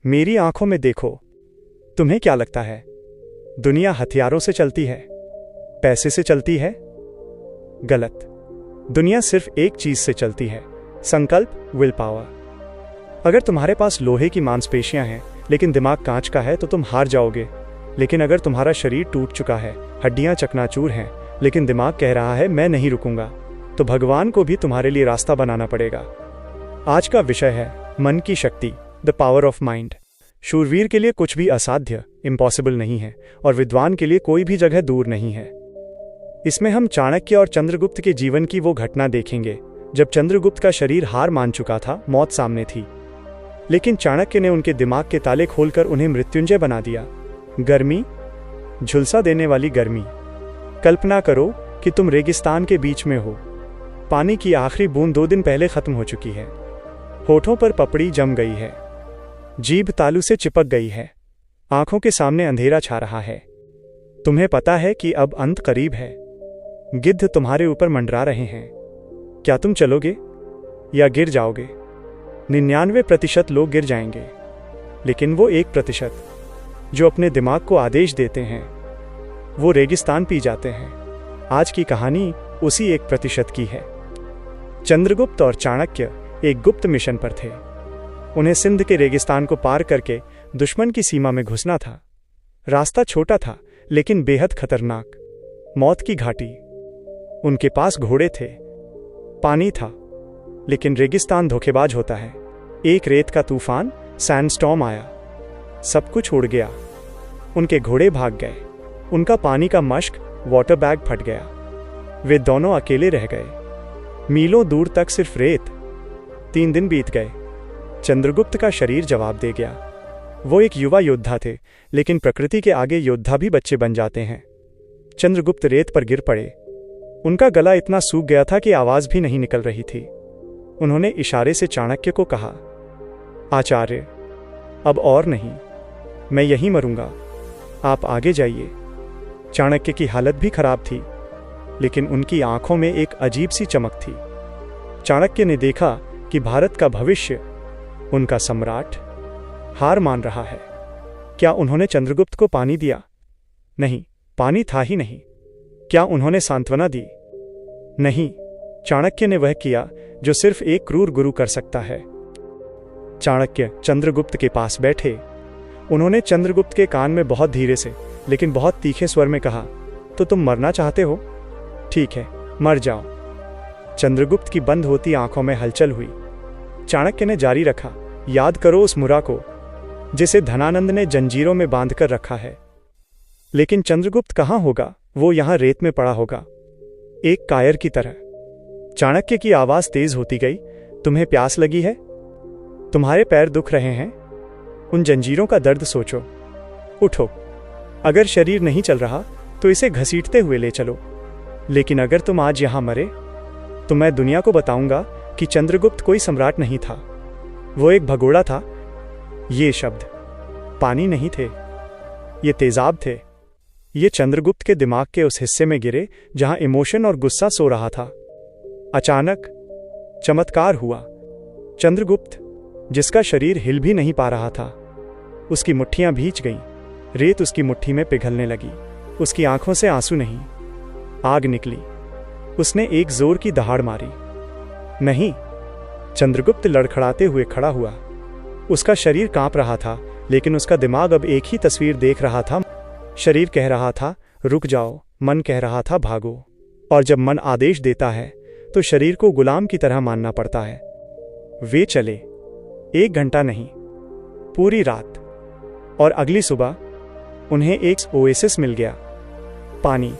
मेरी आंखों में देखो। तुम्हें क्या लगता है दुनिया हथियारों से चलती है, पैसे से चलती है? गलत। दुनिया सिर्फ एक चीज से चलती है, संकल्प, विल पावर। अगर तुम्हारे पास लोहे की मांसपेशियां हैं लेकिन दिमाग कांच का है तो तुम हार जाओगे। लेकिन अगर तुम्हारा शरीर टूट चुका है, हड्डियां चकनाचूर हैं, लेकिन दिमाग कह रहा है मैं नहीं रुकूंगा, तो भगवान को भी तुम्हारे लिए रास्ता बनाना पड़ेगा। आज का विषय है मन की शक्ति, द पावर ऑफ माइंड। शूरवीर के लिए कुछ भी असाध्य, इम्पॉसिबल नहीं है, और विद्वान के लिए कोई भी जगह दूर नहीं है। इसमें हम चाणक्य और चंद्रगुप्त के जीवन की वो घटना देखेंगे जब चंद्रगुप्त का शरीर हार मान चुका था, मौत सामने थी, लेकिन चाणक्य ने उनके दिमाग के ताले खोलकर उन्हें मृत्युंजय बना दिया। गर्मी, झुलसा देने वाली गर्मी। कल्पना करो कि तुम रेगिस्तान के बीच में हो। पानी की आखिरी बूंद 2 दिन पहले खत्म हो चुकी है। होठों पर पपड़ी जम गई है, जीभ तालू से चिपक गई है, आंखों के सामने अंधेरा छा रहा है। तुम्हें पता है कि अब अंत करीब है। गिद्ध तुम्हारे ऊपर मंडरा रहे हैं। क्या तुम चलोगे या गिर जाओगे? 99% लोग गिर जाएंगे, लेकिन वो 1% जो अपने दिमाग को आदेश देते हैं, वो रेगिस्तान पी जाते हैं। आज की कहानी उसी 1% की है। चंद्रगुप्त और चाणक्य एक गुप्त मिशन पर थे। उन्हें सिंध के रेगिस्तान को पार करके दुश्मन की सीमा में घुसना था। रास्ता छोटा था लेकिन बेहद खतरनाक, मौत की घाटी। उनके पास घोड़े थे, पानी था, लेकिन रेगिस्तान धोखेबाज होता है। एक रेत का तूफान, सैंडस्टॉर्म आया, सब कुछ उड़ गया। उनके घोड़े भाग गए, उनका पानी का मश्क वाटर बैग फट गया। वे दोनों अकेले रह गए, मीलों दूर तक सिर्फ रेत। 3 दिन बीत गए, चंद्रगुप्त का शरीर जवाब दे गया। वो एक युवा योद्धा थे, लेकिन प्रकृति के आगे योद्धा भी बच्चे बन जाते हैं। चंद्रगुप्त रेत पर गिर पड़े। उनका गला इतना सूख गया था कि आवाज भी नहीं निकल रही थी। उन्होंने इशारे से चाणक्य को कहा, आचार्य, अब और नहीं, मैं यहीं मरूंगा, आप आगे जाइए। चाणक्य की हालत भी खराब थी, लेकिन उनकी आंखों में एक अजीब सी चमक थी। चाणक्य ने देखा कि भारत का भविष्य, उनका सम्राट, हार मान रहा है। क्या उन्होंने चंद्रगुप्त को पानी दिया? नहीं, पानी था ही नहीं। क्या उन्होंने सांत्वना दी? नहीं। चाणक्य ने वह किया जो सिर्फ एक क्रूर गुरु कर सकता है। चाणक्य चंद्रगुप्त के पास बैठे। उन्होंने चंद्रगुप्त के कान में बहुत धीरे से लेकिन बहुत तीखे स्वर में कहा, तो तुम मरना चाहते हो? ठीक है, मर जाओ। चंद्रगुप्त की बंद होती आंखों में हलचल हुई। चाणक्य ने जारी रखा, याद करो उस मुरा को जिसे धनानंद ने जंजीरों में बांधकर रखा है। लेकिन चंद्रगुप्त कहाँ होगा? वो यहां रेत में पड़ा होगा, एक कायर की तरह। चाणक्य की आवाज तेज होती गई, तुम्हें प्यास लगी है? तुम्हारे पैर दुख रहे हैं? उन जंजीरों का दर्द सोचो। उठो। अगर शरीर नहीं चल रहा तो इसे घसीटते हुए ले चलो। लेकिन अगर तुम आज यहां मरे तो मैं दुनिया को बताऊंगा कि चंद्रगुप्त कोई सम्राट नहीं था, वो एक भगोड़ा था। ये शब्द पानी नहीं थे, ये तेजाब थे। ये चंद्रगुप्त के दिमाग के उस हिस्से में गिरे जहां इमोशन और गुस्सा सो रहा था। अचानक चमत्कार हुआ। चंद्रगुप्त, जिसका शरीर हिल भी नहीं पा रहा था, उसकी मुट्ठियां भींच गईं। रेत उसकी मुट्ठी में पिघलने लगी। उसकी आंखों से आंसू नहीं, आग निकली। उसने एक जोर की दहाड़ मारी। नहीं। चंद्रगुप्त लड़खड़ाते हुए खड़ा हुआ। उसका शरीर कांप रहा था, लेकिन उसका दिमाग अब एक ही तस्वीर देख रहा था। शरीर कह रहा था रुक जाओ, मन कह रहा था भागो। और जब मन आदेश देता है तो शरीर को गुलाम की तरह मानना पड़ता है। वे चले, 1 घंटा नहीं, पूरी रात। और अगली सुबह उन्हें एक ओएसिस मिल गया, पानी।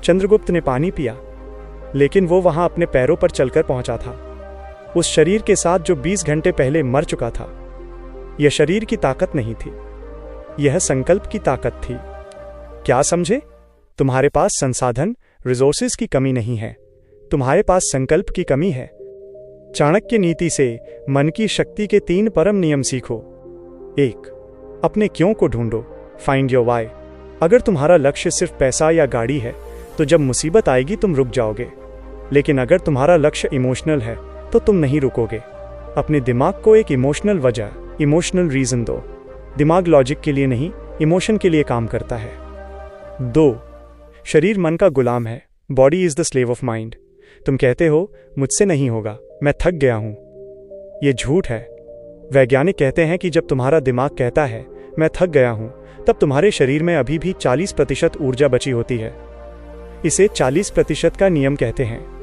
चंद्रगुप्त ने पानी पिया, लेकिन वो वहां अपने पैरों पर चलकर पहुंचा था, उस शरीर के साथ जो 20 घंटे पहले मर चुका था। यह शरीर की ताकत नहीं थी, यह संकल्प की ताकत थी। क्या समझे? तुम्हारे पास संसाधन, रिसोर्सेज की कमी नहीं है, तुम्हारे पास संकल्प की कमी है। चाणक्य नीति से मन की शक्ति के 3 परम नियम सीखो। 1. अपने क्यों को ढूंढो, फाइंड योर व्हाई। अगर तुम्हारा लक्ष्य सिर्फ पैसा या गाड़ी है तो जब मुसीबत आएगी तुम रुक जाओगे, लेकिन अगर तुम्हारा लक्ष्य इमोशनल है तो तुम नहीं रुकोगे। अपने दिमाग को एक इमोशनल वजह, इमोशनल रीजन दो। दिमाग लॉजिक के लिए नहीं, इमोशन के लिए काम करता है। 2. शरीर मन का गुलाम है। Body is the slave of mind. तुम कहते हो मुझसे नहीं होगा, मैं थक गया हूं। यह झूठ है। वैज्ञानिक कहते हैं कि जब तुम्हारा दिमाग कहता है मैं थक गया हूं, तब तुम्हारे शरीर में अभी भी 40% ऊर्जा बची होती है। इसे 40% का नियम कहते हैं।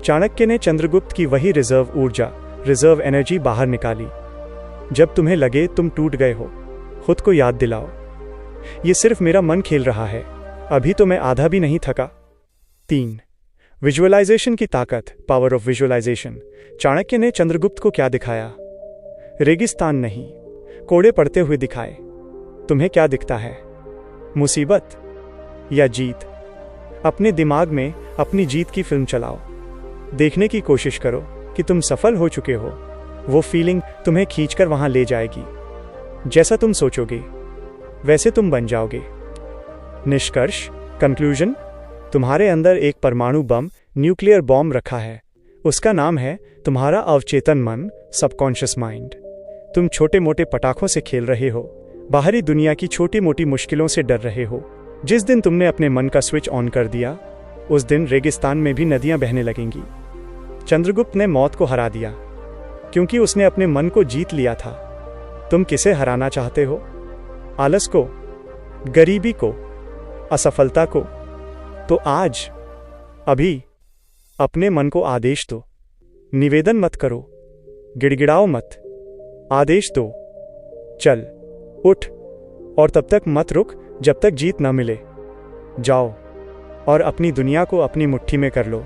चाणक्य ने चंद्रगुप्त की वही रिजर्व ऊर्जा, रिजर्व एनर्जी बाहर निकाली। जब तुम्हें लगे तुम टूट गए हो, खुद को याद दिलाओ, ये सिर्फ मेरा मन खेल रहा है, अभी तो मैं आधा भी नहीं थका। 3. विजुअलाइजेशन की ताकत, पावर ऑफ विजुअलाइजेशन। चाणक्य ने चंद्रगुप्त को क्या दिखाया? रेगिस्तान नहीं, कोड़े पड़ते हुए दिखाए। तुम्हें क्या दिखता है? मुसीबत या जीत? अपने दिमाग में अपनी जीत की फिल्म चलाओ। देखने की कोशिश करो कि तुम सफल हो चुके हो। वो फीलिंग तुम्हें खींचकर वहां ले जाएगी। जैसा तुम सोचोगे वैसे तुम बन जाओगे। निष्कर्ष, कंक्लूजन, तुम्हारे अंदर एक परमाणु बम, न्यूक्लियर बॉम्ब रखा है। उसका नाम है तुम्हारा अवचेतन मन, सबकॉन्शियस माइंड। तुम छोटे मोटे पटाखों से खेल रहे हो, बाहरी दुनिया की छोटी मोटी मुश्किलों से डर रहे हो। जिस दिन तुमने अपने मन का स्विच ऑन कर दिया, उस दिन रेगिस्तान में भी नदियां बहने लगेंगी। चंद्रगुप्त ने मौत को हरा दिया क्योंकि उसने अपने मन को जीत लिया था। तुम किसे हराना चाहते हो? आलस को, गरीबी को, असफलता को? तो आज, अभी अपने मन को आदेश दो। निवेदन मत करो, गिड़गिड़ाओ मत, आदेश दो, चल, उठ, और तब तक मत रुक जब तक जीत न मिले। जाओ और अपनी दुनिया को अपनी मुट्ठी में कर लो।